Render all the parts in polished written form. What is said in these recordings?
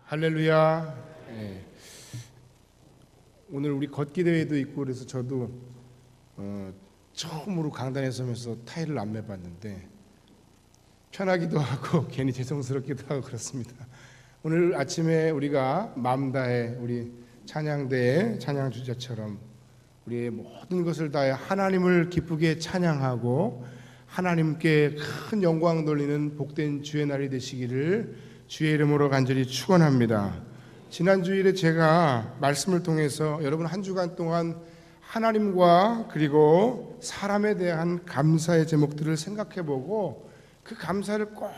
할렐루야. 예. 오늘 우리 걷기 대회도 있고 그래서 저도 처음으로 강단에 서면서 타일을 안 매봤는데 편하기도 하고 괜히 죄송스럽기도 하고 그렇습니다. 오늘 아침에 우리가 마음 다해 우리 찬양대의 찬양 주제처럼 우리의 모든 것을 다해 하나님을 기쁘게 찬양하고 하나님께 큰 영광 돌리는 복된 주의 날이 되시기를 주의 이름으로 간절히 축원합니다. 지난 주일에 제가 말씀을 통해서 여러분 한 주간 동안 하나님과 그리고 사람에 대한 감사의 제목들을 생각해보고 그 감사를 꼭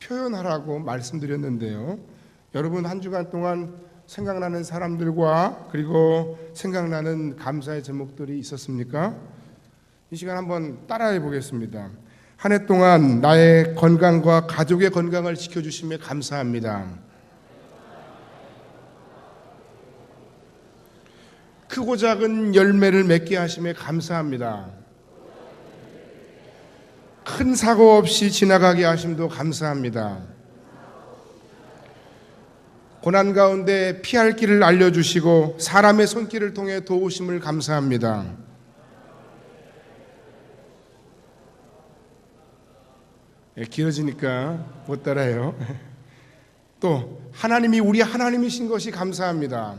표현하라고 말씀드렸는데요. 여러분 한 주간 동안 생각나는 사람들과 그리고 생각나는 감사의 제목들이 있었습니까? 이 시간 한번 따라해 보겠습니다. 한 해 동안 나의 건강과 가족의 건강을 지켜주심에 감사합니다. 크고 작은 열매를 맺게 하심에 감사합니다. 큰 사고 없이 지나가게 하심도 감사합니다. 고난 가운데 피할 길을 알려주시고 사람의 손길을 통해 도우심을 감사합니다. 길어지니까 못 따라해요. 또 하나님이 우리 하나님이신 것이 감사합니다.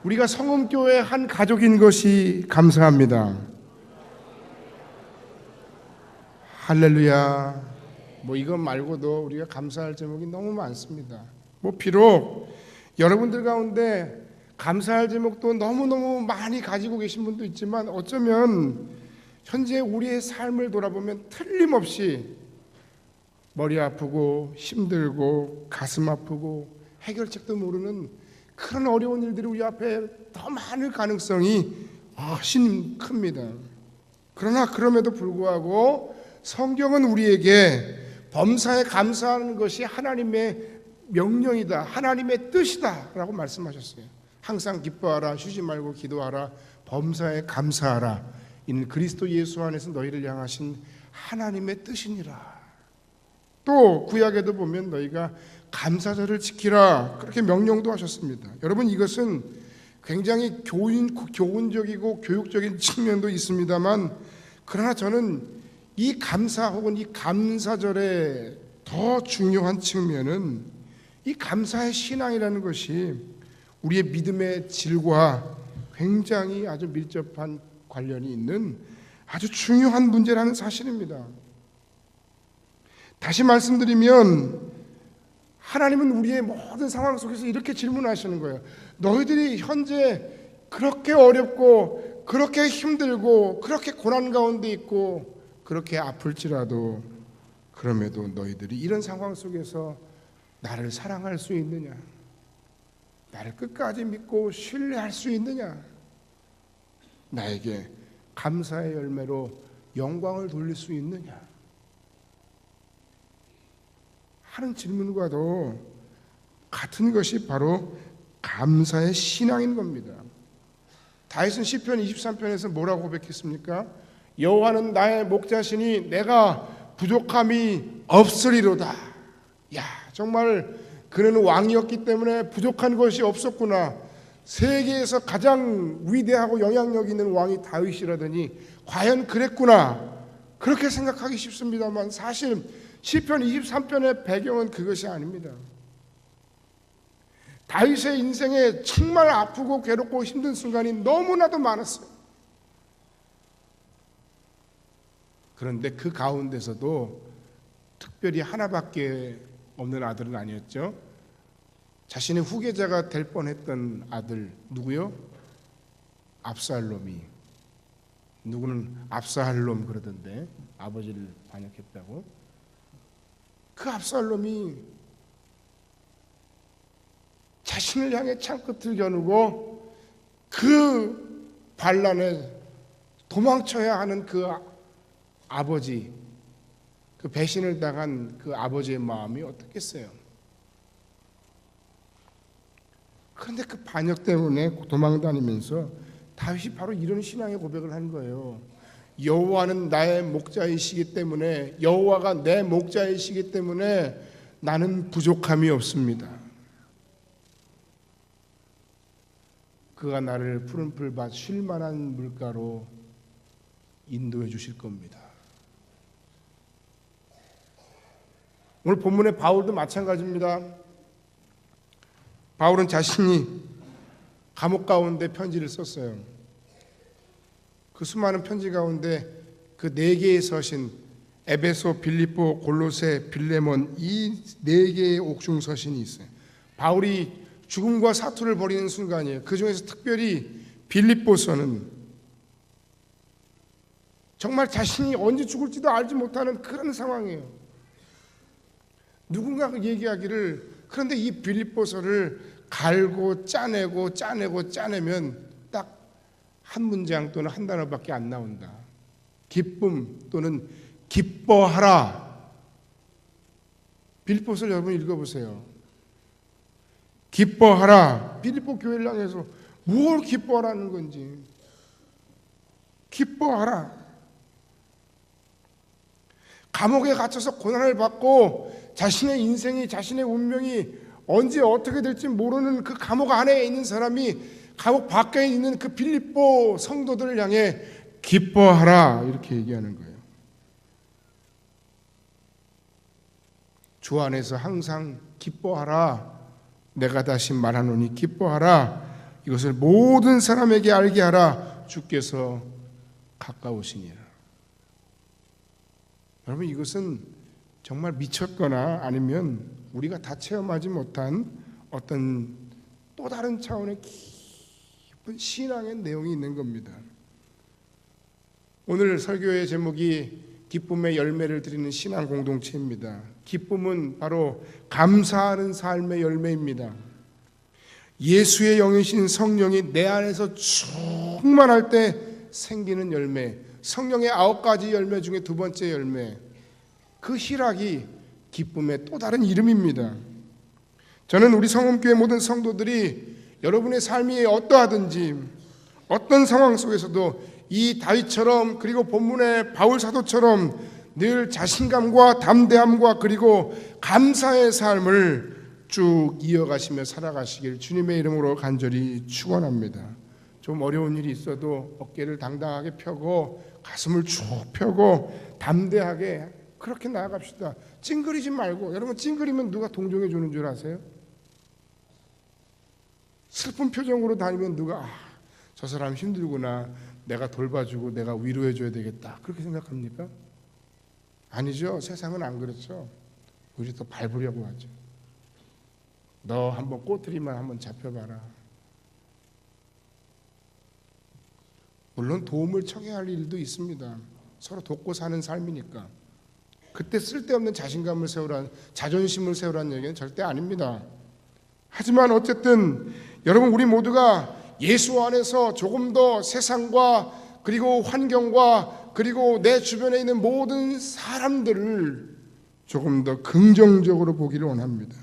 우리가 성음교회 한 가족인 것이 감사합니다. 할렐루야. 이것 말고도 우리가 감사할 제목이 너무 많습니다. 비록 여러분들 가운데 감사할 제목도 너무너무 많이 가지고 계신 분도 있지만 어쩌면 현재 우리의 삶을 돌아보면 틀림없이 머리 아프고 힘들고 가슴 아프고 해결책도 모르는 그런 어려운 일들이 우리 앞에 더 많을 가능성이 훨씬 큽니다. 그러나 그럼에도 불구하고 성경은 우리에게 범사에 감사하는 것이 하나님의 명령이다, 하나님의 뜻이다 라고 말씀하셨어요. 항상 기뻐하라, 쉬지 말고 기도하라, 범사에 감사하라. 이는 그리스도 예수 안에서 너희를 향하신 하나님의 뜻이니라. 또 구약에도 보면 너희가 감사절을 지키라 그렇게 명령도 하셨습니다. 여러분 이것은 굉장히 교훈적이고 교육적인 측면도 있습니다만 그러나 저는 이 감사 혹은 이 감사절의 더 중요한 측면은 이 감사의 신앙이라는 것이 우리의 믿음의 질과 굉장히 아주 밀접한 관련이 있는 아주 중요한 문제라는 사실입니다. 다시 말씀드리면 하나님은 우리의 모든 상황 속에서 이렇게 질문하시는 거예요. 너희들이 현재 그렇게 어렵고 그렇게 힘들고 그렇게 고난 가운데 있고 그렇게 아플지라도 그럼에도 너희들이 이런 상황 속에서 나를 사랑할 수 있느냐? 나를 끝까지 믿고 신뢰할 수 있느냐? 나에게 감사의 열매로 영광을 돌릴 수 있느냐 하는 질문과도 같은 것이 바로 감사의 신앙인 겁니다. 다윗은 시편 23편에서 뭐라고 고백했습니까? 여호와는 나의 목자시니 내가 부족함이 없으리로다. 정말 그는 왕이었기 때문에 부족한 것이 없었구나. 세계에서 가장 위대하고 영향력 있는 왕이 다윗이라더니 과연 그랬구나 그렇게 생각하기 쉽습니다만 사실 시편 23편의 배경은 그것이 아닙니다. 다윗의 인생에 정말 아프고 괴롭고 힘든 순간이 너무나도 많았어요. 그런데 그 가운데서도 특별히 하나밖에 없는 아들은 아니었죠. 자신의 후계자가 될 뻔했던 아들 누구요? 압살롬이. 누구는 압살롬 그러던데 아버지를 반역했다고. 그 압살롬이 자신을 향해 창끝을 겨누고 그 반란에 도망쳐야 하는 그 아버지, 그 배신을 당한 그 아버지의 마음이 어떻겠어요? 그런데 그 반역 때문에 도망다니면서 다윗이 바로 이런 신앙의 고백을 한 거예요. 여호와는 나의 목자이시기 때문에 여호와가 내 목자이시기 때문에 나는 부족함이 없습니다. 그가 나를 푸른 풀밭 쉴 만한 물가로 인도해 주실 겁니다. 오늘 본문의 바울도 마찬가지입니다. 바울은 자신이 감옥 가운데 편지를 썼어요. 그 수많은 편지 가운데 그 네 개의 서신, 에베소, 빌립보, 골로새, 빌레몬, 이 네 개의 옥중 서신이 있어요. 바울이 죽음과 사투를 벌이는 순간이에요. 그 중에서 특별히 빌립보서는 정말 자신이 언제 죽을지도 알지 못하는 그런 상황이에요. 누군가가 얘기하기를, 그런데 이 빌립보서를 갈고 짜내면 딱 한 문장 또는 한 단어밖에 안 나온다. 기쁨 또는 기뻐하라. 빌립보서를 여러분 읽어보세요. 기뻐하라. 빌립보 교회를 향해서 뭘 기뻐하라는 건지. 기뻐하라. 감옥에 갇혀서 고난을 받고 자신의 인생이, 자신의 운명이 언제 어떻게 될지 모르는 그 감옥 안에 있는 사람이 감옥 밖에 있는 그 빌립보 성도들을 향해 기뻐하라 이렇게 얘기하는 거예요. 주 안에서 항상 기뻐하라. 내가 다시 말하노니 기뻐하라. 이것을 모든 사람에게 알게 하라. 주께서 가까우시니라. 여러분, 이것은 정말 미쳤거나 아니면 우리가 다 체험하지 못한 어떤 또 다른 차원의 깊은 신앙의 내용이 있는 겁니다. 오늘 설교의 제목이 기쁨의 열매를 드리는 신앙 공동체입니다. 기쁨은 바로 감사하는 삶의 열매입니다. 예수의 영이신 성령이 내 안에서 충만할 때 생기는 열매, 성령의 9가지 열매 중에 두 번째 열매, 그 희락이 기쁨의 또 다른 이름입니다. 저는 우리 성음교회 모든 성도들이 여러분의 삶이 어떠하든지 어떤 상황 속에서도 이 다윗처럼, 그리고 본문의 바울 사도처럼 늘 자신감과 담대함과 그리고 감사의 삶을 쭉 이어가시며 살아가시길 주님의 이름으로 간절히 축원합니다. 좀 어려운 일이 있어도 어깨를 당당하게 펴고 가슴을 쭉 펴고 담대하게 그렇게 나아갑시다. 찡그리지 말고. 여러분, 찡그리면 누가 동정해 주는 줄 아세요? 슬픈 표정으로 다니면 누가 저 사람 힘들구나, 내가 돌봐주고 내가 위로해줘야 되겠다, 그렇게 생각합니까? 아니죠. 세상은 안 그렇죠. 우리 더 밟으려고 하죠. 너 한번 꼬투리만 한번 잡혀봐라. 물론 도움을 청해야 할 일도 있습니다. 서로 돕고 사는 삶이니까. 그때 쓸데없는 자신감을 세우란, 자존심을 세우라는 얘기는 절대 아닙니다. 하지만 어쨌든 여러분, 우리 모두가 예수 안에서 조금 더 세상과 그리고 환경과 그리고 내 주변에 있는 모든 사람들을 조금 더 긍정적으로 보기를 원합니다.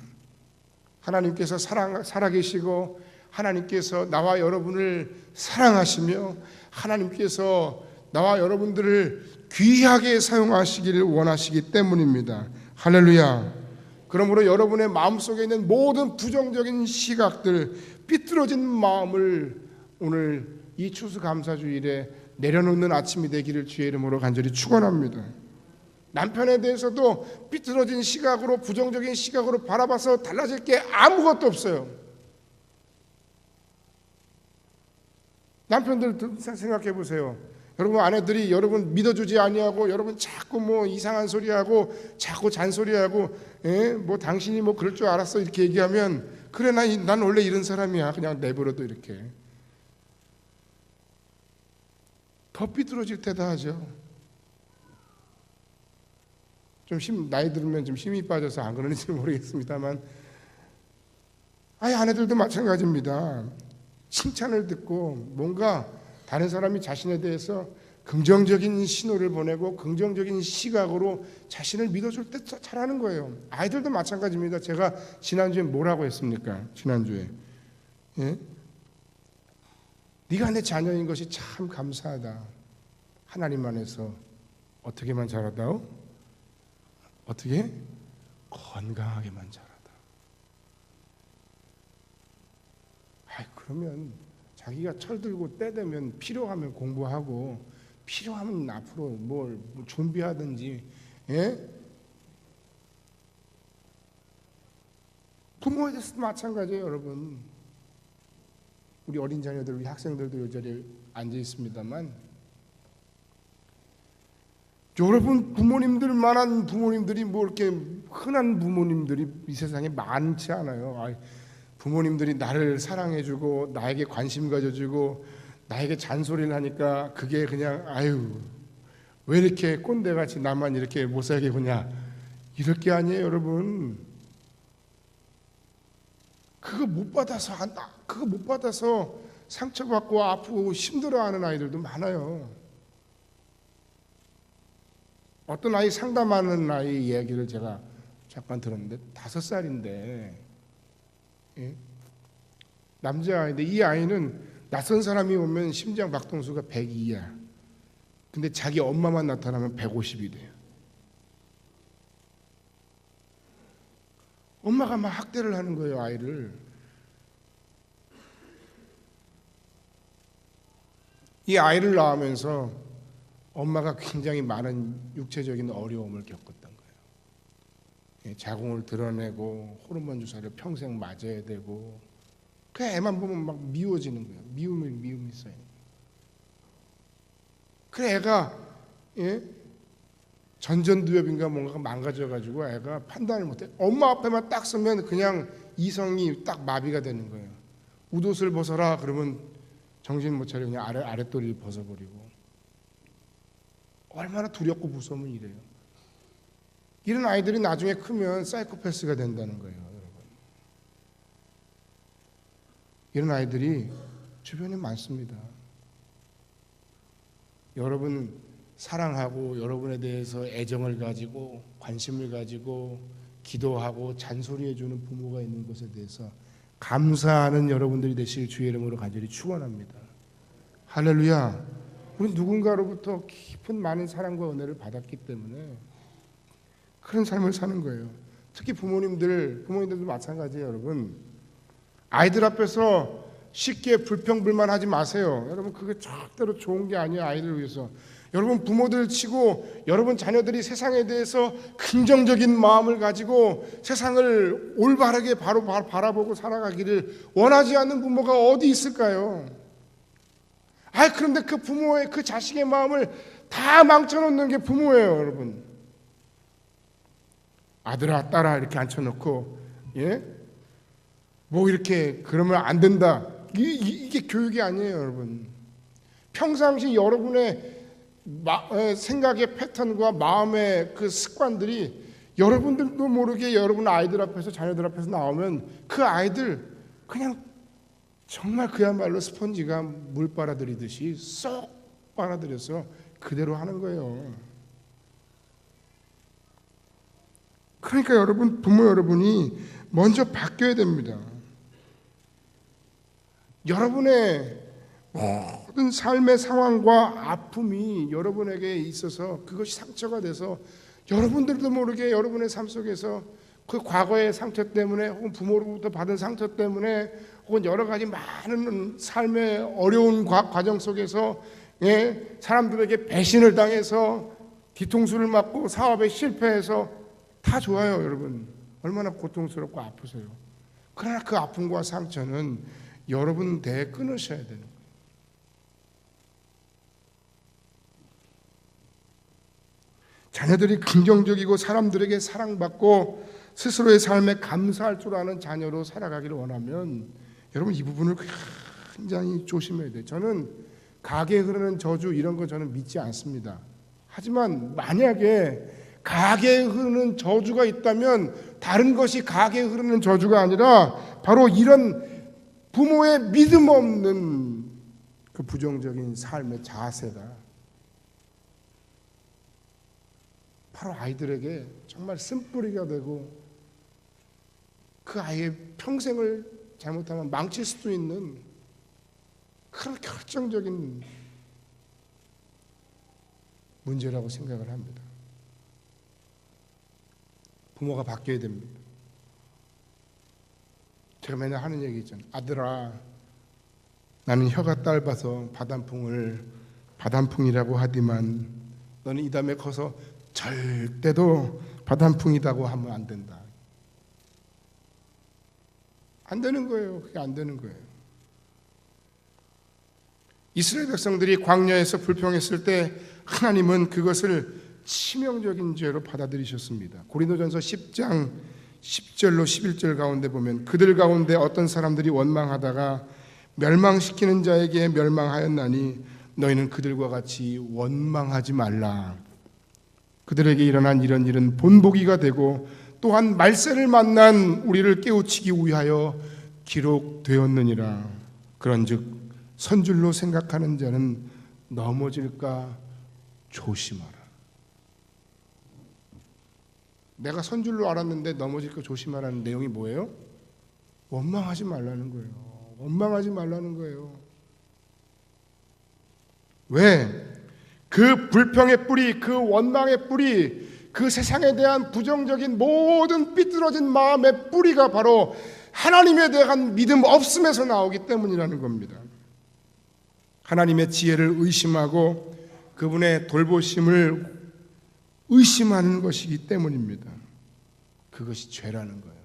하나님께서 살아계시고 하나님께서 나와 여러분을 사랑하시며 하나님께서 나와 여러분들을 귀하게 사용하시기를 원하시기 때문입니다. 할렐루야. 그러므로 여러분의 마음속에 있는 모든 부정적인 시각들, 삐뚤어진 마음을 오늘 이 추수감사주일에 내려놓는 아침이 되기를 주의 이름으로 간절히 축원합니다. 남편에 대해서도 삐뚤어진 시각으로, 부정적인 시각으로 바라봐서 달라질 게 아무것도 없어요. 남편들 생각해 보세요. 여러분 아내들이 여러분 믿어주지 아니하고 여러분 자꾸 뭐 이상한 소리하고 자꾸 잔소리하고 뭐 당신이 뭐 그럴 줄 알았어 이렇게 얘기하면, 그래 난 원래 이런 사람이야, 그냥 내버려도 이렇게 더 삐뚤어질 때다 하죠. 좀 나이 들으면 좀 힘이 빠져서 안 그러는지 모르겠습니다만, 아내들도 마찬가지입니다. 칭찬을 듣고 뭔가 다른 사람이 자신에 대해서 긍정적인 신호를 보내고 긍정적인 시각으로 자신을 믿어줄 때 잘하는 거예요. 아이들도 마찬가지입니다. 제가 지난주에 뭐라고 했습니까? 지난주에 네가 내 자녀인 것이 참 감사하다. 하나님 안에서 어떻게만 자라다오? 어떻게? 건강하게만 자라다. 그러면 자기가 철들고 때 되면 필요하면 공부하고 필요하면 앞으로 뭘 준비하든지, 예? 부모에 대해서도 마찬가지예요, 여러분. 우리 어린 자녀들, 우리 학생들도 이 자리에 앉아 있습니다만, 여러분 부모님들만한 부모님들이 뭐 이렇게 흔한 부모님들이 이 세상에 많지 않아요. 부모님들이 나를 사랑해주고 나에게 관심 가져주고 나에게 잔소리를 하니까 그게 그냥 왜 이렇게 꼰대같이 나만 이렇게 못 살게 구냐, 이럴 게 아니에요, 여러분. 그거 못 받아서 상처받고 아프고 힘들어하는 아이들도 많아요. 어떤 아이, 상담하는 아이 이야기를 제가 잠깐 들었는데 5살인데, 예? 남자아이인데 이 아이는 낯선 사람이 오면 심장 박동수가 102야. 근데 자기 엄마만 나타나면 150이 돼요. 엄마가 막 학대를 하는 거예요, 아이를. 이 아이를 낳으면서 엄마가 굉장히 많은 육체적인 어려움을 겪었던 거예요. 자궁을 드러내고 호르몬 주사를 평생 맞아야 되고, 그 애만 보면 막 미워지는 거예요. 미움이 있어요. 그래 애가, 예? 전전두엽인가 뭔가가 망가져가지고 애가 판단을 못해. 엄마 앞에만 딱 서면 그냥 이성이 딱 마비가 되는 거예요. 웃옷을 벗어라 그러면 정신 못 차려 그냥 아랫도리를 벗어버리고. 얼마나 두렵고 무서우면 이래요. 이런 아이들이 나중에 크면 사이코패스가 된다는 거예요, 여러분. 이런 아이들이 주변에 많습니다. 여러분 사랑하고 여러분에 대해서 애정을 가지고 관심을 가지고 기도하고 잔소리해주는 부모가 있는 것에 대해서 감사하는 여러분들이 되실 주의 이름으로 간절히 축원합니다. 할렐루야. 우리 누군가로부터 깊은 많은 사랑과 은혜를 받았기 때문에 그런 삶을 사는 거예요. 특히 부모님들도 마찬가지예요, 여러분. 아이들 앞에서 쉽게 불평불만하지 마세요. 여러분 그게 절대로 좋은 게 아니에요, 아이들을 위해서. 여러분 부모들 치고 여러분 자녀들이 세상에 대해서 긍정적인 마음을 가지고 세상을 올바르게 바로 바라보고 살아가기를 원하지 않는 부모가 어디 있을까요? 그런데 그 부모의 그 자식의 마음을 다 망쳐놓는 게 부모예요, 여러분. 아들아 딸아 이렇게 앉혀놓고, 예? 뭐 이렇게 그러면 안 된다. 이게 교육이 아니에요, 여러분. 평상시 여러분의 생각의 패턴과 마음의 그 습관들이 여러분들도 모르게 여러분 아이들 앞에서 자녀들 앞에서 나오면 그 아이들 그냥 정말 그야말로 스펀지가 물 빨아들이듯이 쏙 빨아들여서 그대로 하는 거예요. 그러니까 여러분 부모 여러분이 먼저 바뀌어야 됩니다. 여러분의 모든 삶의 상황과 아픔이 여러분에게 있어서 그것이 상처가 돼서 여러분들도 모르게 여러분의 삶 속에서 그 과거의 상처 때문에 혹은 부모로부터 받은 상처 때문에 혹은 여러 가지 많은 삶의 어려운 과정 속에서 사람들에게 배신을 당해서 뒤통수를 맞고 사업에 실패해서 다 좋아요, 여러분. 얼마나 고통스럽고 아프세요. 그러나 그 아픔과 상처는 여러분 대에 끊으셔야 되는 거예요. 자녀들이 긍정적이고 사람들에게 사랑받고 스스로의 삶에 감사할 줄 아는 자녀로 살아가기를 원하면 여러분 이 부분을 굉장히 조심해야 돼요. 저는 가게에 흐르는 저주 이런 거 저는 믿지 않습니다. 하지만 만약에 가게에 흐르는 저주가 있다면 다른 것이 가게에 흐르는 저주가 아니라 바로 이런 부모의 믿음 없는 그 부정적인 삶의 자세가 바로 아이들에게 정말 쓴뿌리가 되고 그 아이의 평생을 잘못하면 망칠 수도 있는 그런 결정적인 문제라고 생각을 합니다. 부모가 바뀌어야 됩니다. 제가 맨날 하는 얘기 있잖아요. 아들아, 나는 혀가 짧아서 바단풍이라고 하지만 너는 이 다음에 커서 절대도 바단풍이라고 하면 안 된다. 안 되는 거예요. 그게 안 되는 거예요. 이스라엘 백성들이 광야에서 불평했을 때 하나님은 그것을 치명적인 죄로 받아들이셨습니다. 고린도전서 10장 10절로 11절 가운데 보면 그들 가운데 어떤 사람들이 원망하다가 멸망시키는 자에게 멸망하였나니 너희는 그들과 같이 원망하지 말라. 그들에게 일어난 이런 일은 본보기가 되고 또한 말세를 만난 우리를 깨우치기 위하여 기록되었느니라. 그런즉 선줄로 생각하는 자는 넘어질까 조심하라. 내가 선줄로 알았는데 넘어질까 조심하라는 내용이 뭐예요? 원망하지 말라는 거예요. 원망하지 말라는 거예요. 왜? 그 불평의 뿌리, 그 원망의 뿌리, 그 세상에 대한 부정적인 모든 삐뚤어진 마음의 뿌리가 바로 하나님에 대한 믿음 없음에서 나오기 때문이라는 겁니다. 하나님의 지혜를 의심하고 그분의 돌보심을 의심하는 것이기 때문입니다. 그것이 죄라는 거예요.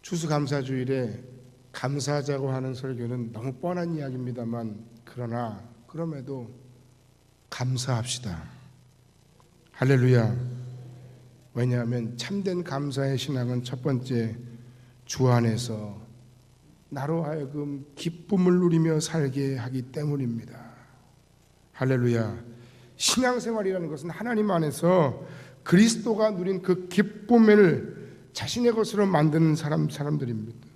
추수감사주일에 감사하자고 하는 설교는 너무 뻔한 이야기입니다만 그럼에도 감사합시다. 할렐루야. 왜냐하면 참된 감사의 신앙은 첫 번째, 주 안에서 나로 하여금 기쁨을 누리며 살게 하기 때문입니다. 할렐루야. 신앙생활이라는 것은 하나님 안에서 그리스도가 누린 그 기쁨을 자신의 것으로 만드는 사람들입니다.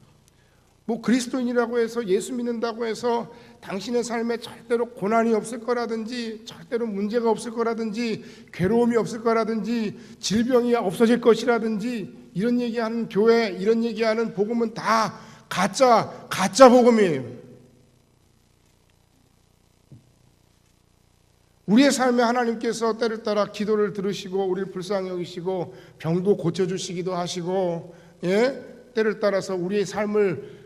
뭐 그리스도인이라고 해서 예수 믿는다고 해서 당신의 삶에 절대로 고난이 없을 거라든지 절대로 문제가 없을 거라든지 괴로움이 없을 거라든지 질병이 없어질 것이라든지 이런 얘기하는 교회, 이런 얘기하는 복음은 다 가짜 복음이에요. 우리의 삶에 하나님께서 때를 따라 기도를 들으시고 우리를 불쌍히 여기시고 병도 고쳐주시기도 하시고 때를 따라서 우리의 삶을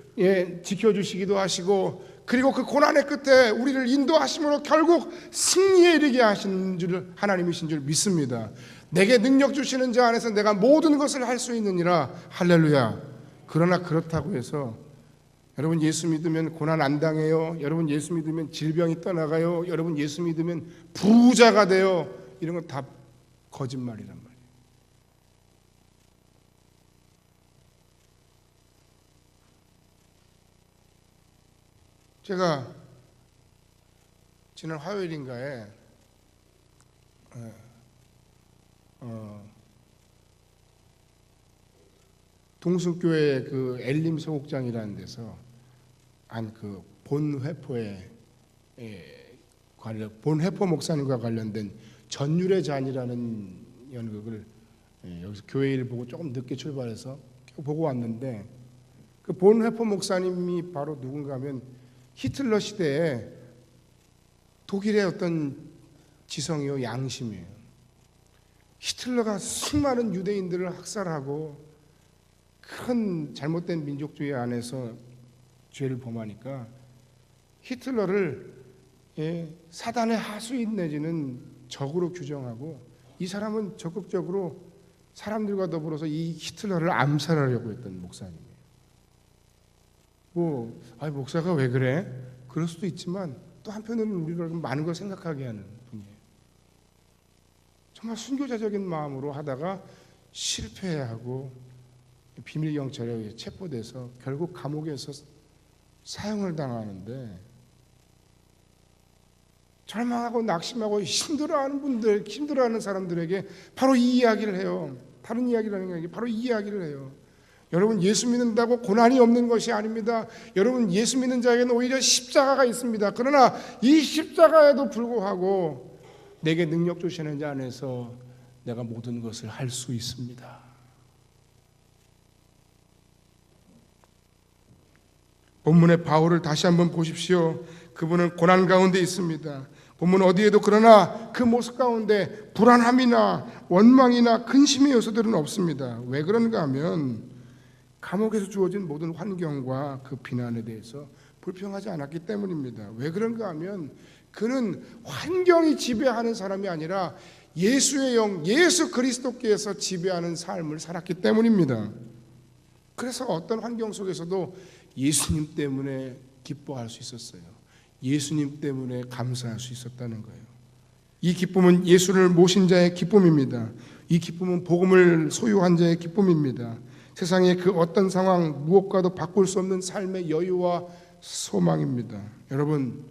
지켜주시기도 하시고 그리고 그 고난의 끝에 우리를 인도하심으로 결국 승리에 이르게 하시는 줄 하나님이신 줄 믿습니다. 내게 능력 주시는 자 안에서 내가 모든 것을 할 수 있느니라. 할렐루야. 그러나 그렇다고 해서 여러분 예수 믿으면 고난 안 당해요. 여러분 예수 믿으면 질병이 떠나가요. 여러분 예수 믿으면 부자가 돼요. 이런 건 다 거짓말이란 말이에요. 제가 지난 화요일인가에 동순교회 그 엘림 소곡장이라는 데서 한 그 본회포 목사님과 관련된 전율의 잔이라는 연극을 여기서 교회를 보고 조금 늦게 출발해서 보고 왔는데 그 본회포 목사님이 바로 누군가 하면 히틀러 시대에 독일의 어떤 지성이요 양심이에요. 히틀러가 수많은 유대인들을 학살하고 큰 잘못된 민족주의 안에서 죄를 범하니까 히틀러를 사단의 하수인 내지는 적으로 규정하고 이 사람은 적극적으로 사람들과 더불어서 이 히틀러를 암살하려고 했던 목사님이에요. 목사가 왜 그래? 그럴 수도 있지만 또 한편으로는 우리를 많은 걸 생각하게 하는 분이에요. 정말 순교자적인 마음으로 하다가 실패하고 비밀경찰에 체포돼서 결국 감옥에서 사형을 당하는데 절망하고 낙심하고 힘들어하는 사람들에게 바로 이 이야기를 해요. 다른 이야기라는 게 바로 이 이야기를 해요. 여러분 예수 믿는다고 고난이 없는 것이 아닙니다. 여러분 예수 믿는 자에게는 오히려 십자가가 있습니다. 그러나 이 십자가에도 불구하고 내게 능력 주시는 자 안에서 내가 모든 것을 할 수 있습니다. 본문의 바울을 다시 한번 보십시오. 그분은 고난 가운데 있습니다. 본문 어디에도 그러나 그 모습 가운데 불안함이나 원망이나 근심의 요소들은 없습니다. 왜 그런가 하면 감옥에서 주어진 모든 환경과 그 비난에 대해서 불평하지 않았기 때문입니다. 왜 그런가 하면 그는 환경이 지배하는 사람이 아니라 예수의 영, 예수 그리스도께서 지배하는 삶을 살았기 때문입니다. 그래서 어떤 환경 속에서도 예수님 때문에 기뻐할 수 있었어요. 예수님 때문에 감사할 수 있었다는 거예요. 이 기쁨은 예수를 모신 자의 기쁨입니다. 이 기쁨은 복음을 소유한 자의 기쁨입니다. 세상의 그 어떤 상황 무엇과도 바꿀 수 없는 삶의 여유와 소망입니다. 여러분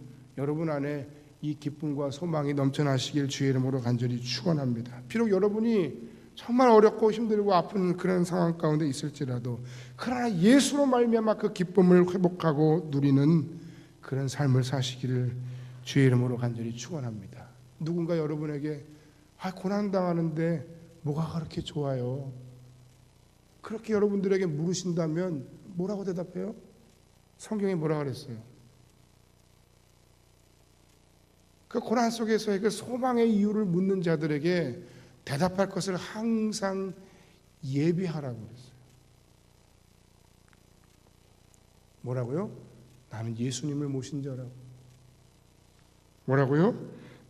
안에 이 기쁨과 소망이 넘쳐나시길 주의 이름으로 간절히 축원합니다. 비록 여러분이 정말 어렵고 힘들고 아픈 그런 상황 가운데 있을지라도 그러나 예수로 말미암아 그 기쁨을 회복하고 누리는 그런 삶을 사시기를 주의 이름으로 간절히 축원합니다. 누군가 여러분에게 고난당하는데 뭐가 그렇게 좋아요? 그렇게 여러분들에게 물으신다면 뭐라고 대답해요? 성경이 뭐라 그랬어요? 그 고난 속에서의 그 소망의 이유를 묻는 자들에게 대답할 것을 항상 예비하라고 그랬어요. 뭐라고요? 나는 예수님을 모신 자라고. 뭐라고요?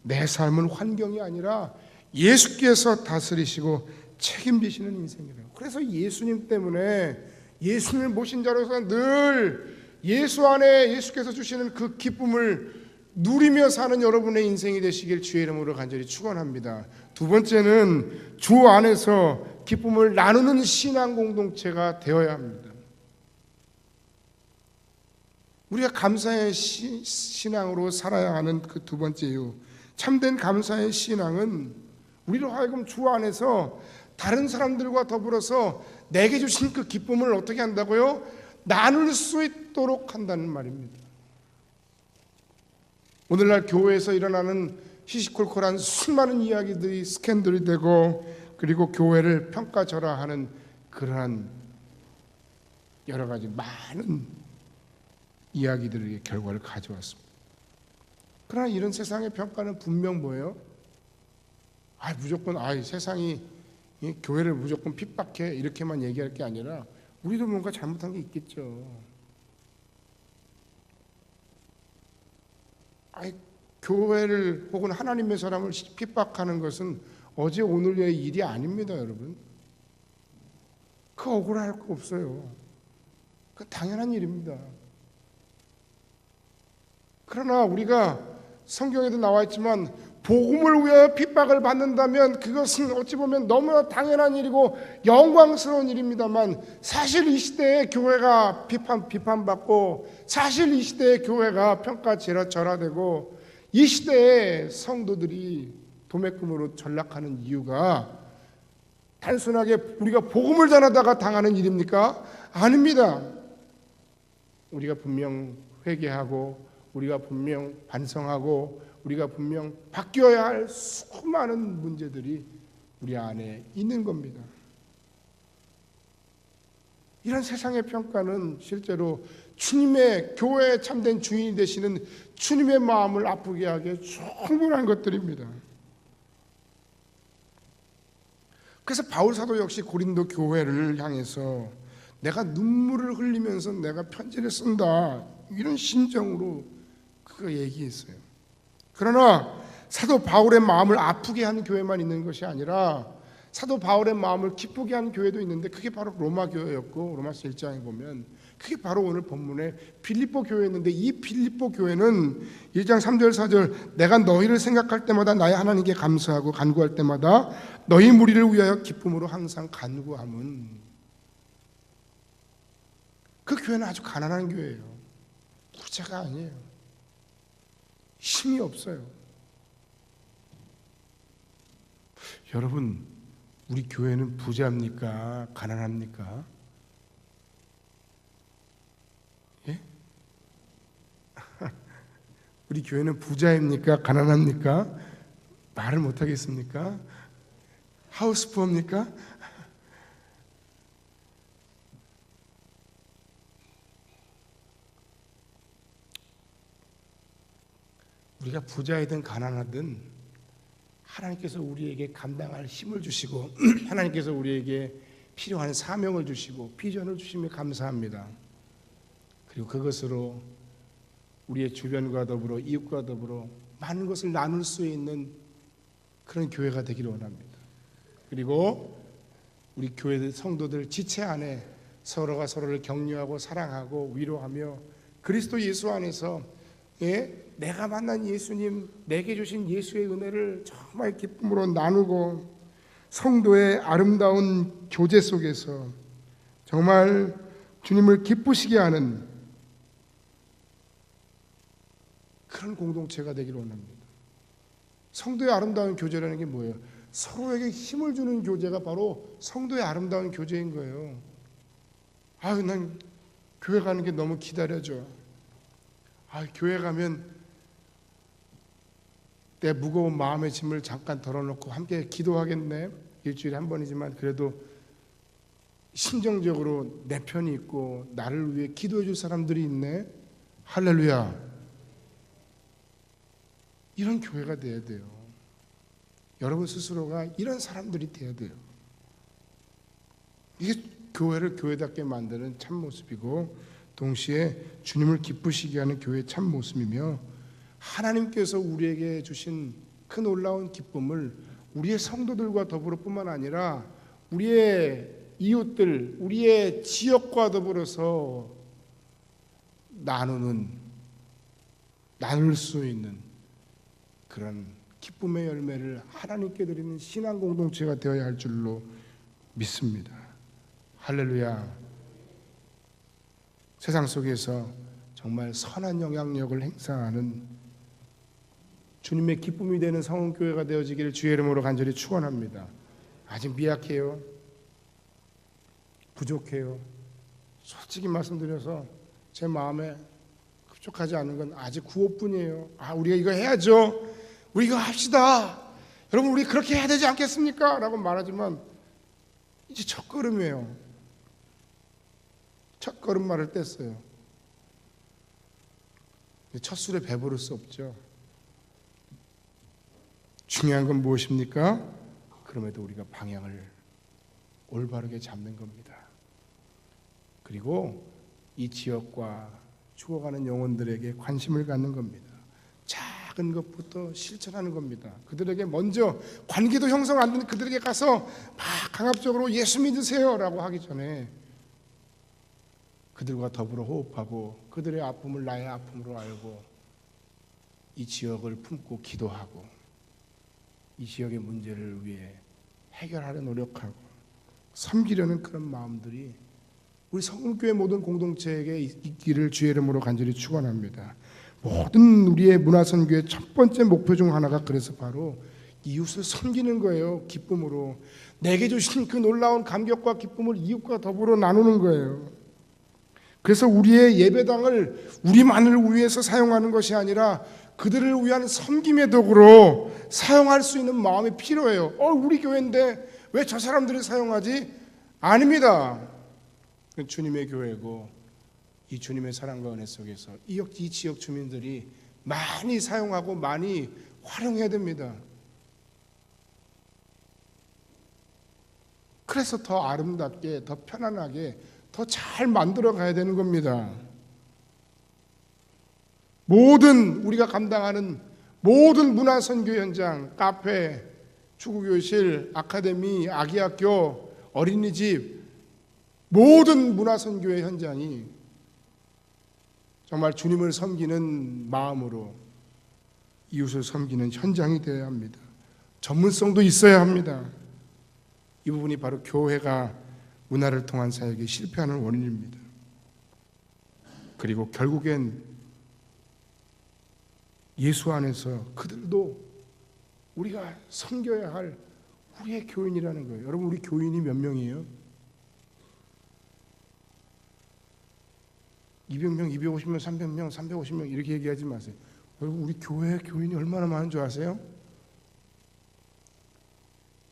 내 삶은 환경이 아니라 예수께서 다스리시고 책임지시는 인생이라고. 그래서 예수님 때문에 예수님을 모신 자로서 늘 예수 안에 예수께서 주시는 그 기쁨을 누리며 사는 여러분의 인생이 되시길 주의 이름으로 간절히 축원합니다. 두 번째는 주 안에서 기쁨을 나누는 신앙 공동체가 되어야 합니다. 우리가 감사의 신앙으로 살아야 하는 그 두 번째 이유, 참된 감사의 신앙은 우리로 하여금 주 안에서 다른 사람들과 더불어서 내게 주신 그 기쁨을 어떻게 한다고요? 나눌 수 있도록 한다는 말입니다. 오늘날 교회에서 일어나는 시시콜콜한 수많은 이야기들이 스캔들이 되고 그리고 교회를 평가절하하는 그러한 여러 가지 많은 이야기들의 결과를 가져왔습니다. 그러나 이런 세상의 평가는 분명 뭐예요? 무조건 세상이 교회를 무조건 핍박해 이렇게만 얘기할 게 아니라 우리도 뭔가 잘못한 게 있겠죠. 교회를 혹은 하나님의 사람을 핍박하는 것은 어제 오늘의 일이 아닙니다, 여러분. 그 억울할 거 없어요. 그 당연한 일입니다. 그러나 우리가 성경에도 나와 있지만 복음을 위하여 핍박을 받는다면 그것은 어찌 보면 너무나 당연한 일이고 영광스러운 일입니다만 사실 이 시대에 교회가 비판받고 사실 이 시대에 교회가 평가절하되고 이 시대에 성도들이 도매금으로 전락하는 이유가 단순하게 우리가 복음을 전하다가 당하는 일입니까? 아닙니다. 우리가 분명 회개하고 우리가 분명 반성하고 우리가 분명 바뀌어야 할 수많은 문제들이 우리 안에 있는 겁니다. 이런 세상의 평가는 실제로 주님의 교회에 참된 주인이 되시는 주님의 마음을 아프게 하기에 충분한 것들입니다. 그래서 바울 사도 역시 고린도 교회를 향해서 내가 눈물을 흘리면서 내가 편지를 쓴다 이런 심정으로 그거 얘기했어요. 그러나 사도 바울의 마음을 아프게 한 교회만 있는 것이 아니라 사도 바울의 마음을 기쁘게 한 교회도 있는데 그게 바로 로마 교회였고 로마서 1장에 보면 그게 바로 오늘 본문의 빌립보 교회였는데 이 빌립보 교회는 1장 3절 4절 내가 너희를 생각할 때마다 나의 하나님께 감사하고 간구할 때마다 너희 무리를 위하여 기쁨으로 항상 간구함은 그 교회는 아주 가난한 교회예요. 부자가 아니에요. 힘이 없어요. 여러분 우리 교회는 부자입니까? 가난합니까? 예? 우리 교회는 부자입니까? 가난합니까? 말을 못하겠습니까? 하우스푸어입니까? 우리가 부자이든 가난하든 하나님께서 우리에게 감당할 힘을 주시고 하나님께서 우리에게 필요한 사명을 주시고 비전을 주시며 감사합니다. 그리고 그것으로 우리의 주변과 더불어 이웃과 더불어 많은 것을 나눌 수 있는 그런 교회가 되기를 원합니다. 그리고 우리 교회 성도들 지체 안에 서로가 서로를 격려하고 사랑하고 위로하며 그리스도 예수 안에서 내가 만난 예수님, 내게 주신 예수의 은혜를 정말 기쁨으로 나누고 성도의 아름다운 교제 속에서 정말 주님을 기쁘시게 하는 그런 공동체가 되기를 원합니다. 성도의 아름다운 교제라는 게 뭐예요? 서로에게 힘을 주는 교제가 바로 성도의 아름다운 교제인 거예요. 난 교회 가는 게 너무 기다려져. 교회 가면 내 무거운 마음의 짐을 잠깐 덜어놓고 함께 기도하겠네. 일주일에 한 번이지만 그래도 심정적으로 내 편이 있고 나를 위해 기도해 줄 사람들이 있네. 할렐루야. 이런 교회가 돼야 돼요. 여러분 스스로가 이런 사람들이 돼야 돼요. 이게 교회를 교회답게 만드는 참모습이고 동시에 주님을 기쁘시게 하는 교회의 참모습이며 하나님께서 우리에게 주신 그 놀라운 기쁨을 우리의 성도들과 더불어 뿐만 아니라 우리의 이웃들, 우리의 지역과 더불어서 나눌 수 있는 그런 기쁨의 열매를 하나님께 드리는 신앙 공동체가 되어야 할 줄로 믿습니다. 할렐루야. 세상 속에서 정말 선한 영향력을 행사하는 주님의 기쁨이 되는 성원교회가 되어지기를 주의 이름으로 간절히 축원합니다. 아직 미약해요. 부족해요. 솔직히 말씀드려서 제 마음에 흡족하지 않은 건 아직 구호뿐이에요. 우리가 이거 해야죠. 우리 이거 합시다. 여러분 우리 그렇게 해야 되지 않겠습니까? 라고 말하지만 이제 첫걸음이에요. 첫걸음말을 뗐어요. 첫 술에 배부를 수 없죠. 중요한 건 무엇입니까? 그럼에도 우리가 방향을 올바르게 잡는 겁니다. 그리고 이 지역과 죽어가는 영혼들에게 관심을 갖는 겁니다. 작은 것부터 실천하는 겁니다. 그들에게 먼저 관계도 형성 안 되는 그들에게 가서 막 강압적으로 예수 믿으세요 라고 하기 전에 그들과 더불어 호흡하고 그들의 아픔을 나의 아픔으로 알고 이 지역을 품고 기도하고 이 지역의 문제를 위해 해결하려 노력하고 섬기려는 그런 마음들이 우리 성금교회 모든 공동체에게 있기를 주의 이름으로 간절히 축원합니다. 모든 우리의 문화선교의 첫 번째 목표 중 하나가 그래서 바로 이웃을 섬기는 거예요. 기쁨으로 내게 주신 그 놀라운 감격과 기쁨을 이웃과 더불어 나누는 거예요. 그래서 우리의 예배당을 우리만을 위해서 사용하는 것이 아니라 그들을 위한 섬김의 도구로 사용할 수 있는 마음이 필요해요. 우리 교회인데 왜 저 사람들이 사용하지? 아닙니다. 주님의 교회고 이 주님의 사랑과 은혜 속에서 이 지역 주민들이 많이 사용하고 많이 활용해야 됩니다. 그래서 더 아름답게, 더 편안하게, 더 잘 만들어 가야 되는 겁니다. 모든 우리가 감당하는 모든 문화선교 현장, 카페, 축구교실, 아카데미, 아기학교, 어린이집 모든 문화선교의 현장이 정말 주님을 섬기는 마음으로 이웃을 섬기는 현장이 되어야 합니다. 전문성도 있어야 합니다. 이 부분이 바로 교회가 문화를 통한 사역에 실패하는 원인입니다. 그리고 결국엔 예수 안에서 그들도 우리가 섬겨야 할 우리의 교인이라는 거예요. 여러분 우리 교인이 몇 명이에요? 200명, 250명, 300명, 350명 이렇게 얘기하지 마세요. 여러분 우리 교회 교인이 얼마나 많은 줄 아세요?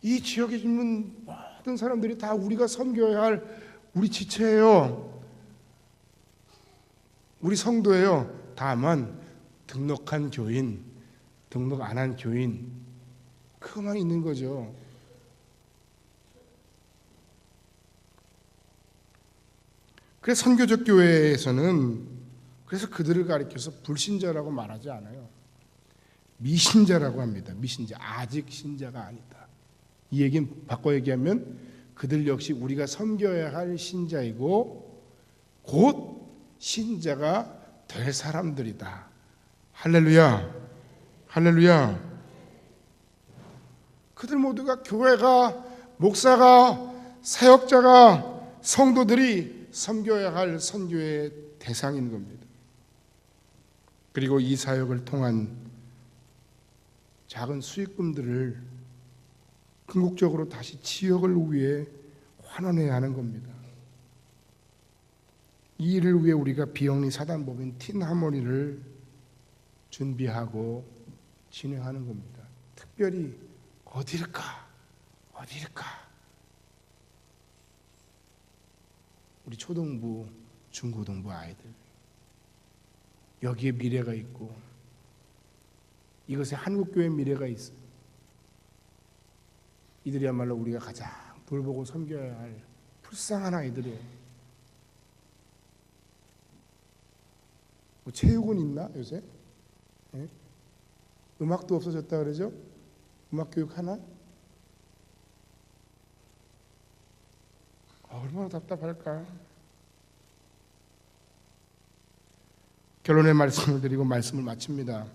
이 지역에 있는 모든 사람들이 다 우리가 섬겨야 할 우리 지체예요. 우리 성도예요. 다만 등록한 교인, 등록 안 한 교인 그것만 있는 거죠. 그래서 선교적 교회에서는 그래서 그들을 가리켜서 불신자라고 말하지 않아요. 미신자라고 합니다. 미신자, 아직 신자가 아니다. 이 얘기는 바꿔 얘기하면 그들 역시 우리가 섬겨야 할 신자이고 곧 신자가 될 사람들이다. 할렐루야, 할렐루야. 그들 모두가 교회가, 목사가, 사역자가, 성도들이 섬겨야 할 선교의 대상인 겁니다. 그리고 이 사역을 통한 작은 수익금들을 궁극적으로 다시 지역을 위해 환원해야 하는 겁니다. 이 일을 위해 우리가 비영리 사단법인 틴하모니를 준비하고 진행하는 겁니다. 특별히 어딜까? 우리 초등부, 중고등부 아이들 여기에 미래가 있고 이것에 한국교회의 미래가 있어요. 이들이야말로 우리가 가장 돌보고 섬겨야 할 불쌍한 아이들이에요. 뭐 체육은 있나 요새? 네? 음악도 없어졌다 그러죠? 음악 교육 하나? 얼마나 답답할까? 결론의 말씀을 드리고 말씀을 마칩니다.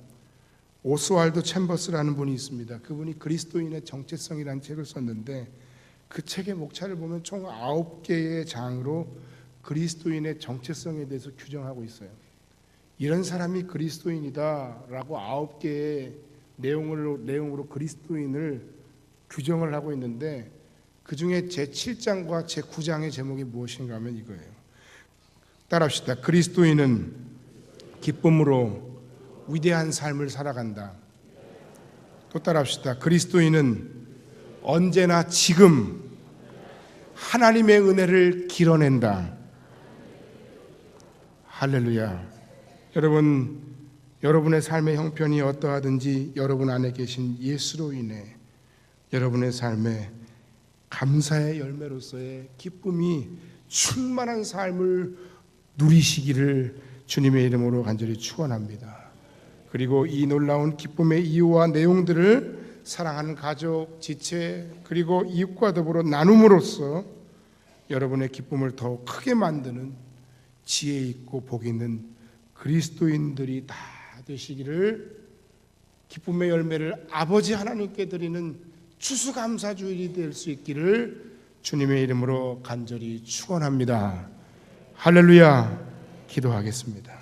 오스왈드 챔버스라는 분이 있습니다. 그분이 그리스도인의 정체성이라는 책을 썼는데 그 책의 목차를 보면 총 9개의 장으로 그리스도인의 정체성에 대해서 규정하고 있어요. 이런 사람이 그리스도인이다라고 9개의 내용으로 그리스도인을 규정을 하고 있는데 그 중에 제7장과 제9장의 제목이 무엇인가 하면 이거예요. 따라합시다. 그리스도인은 기쁨으로 위대한 삶을 살아간다. 또 따라합시다. 그리스도인은 언제나 지금 하나님의 은혜를 길어낸다. 할렐루야. 여러분의 삶의 형편이 어떠하든지 여러분 안에 계신 예수로 인해 여러분의 삶에 감사의 열매로서의 기쁨이 충만한 삶을 누리시기를 주님의 이름으로 간절히 축원합니다. 그리고 이 놀라운 기쁨의 이유와 내용들을 사랑하는 가족, 지체 그리고 이웃과 더불어 나눔으로써 여러분의 기쁨을 더욱 크게 만드는 지혜 있고 복 있는 그리스도인들이 다 되시기를 기쁨의 열매를 아버지 하나님께 드리는 추수감사주일이 될 수 있기를 주님의 이름으로 간절히 축원합니다. 할렐루야. 기도하겠습니다.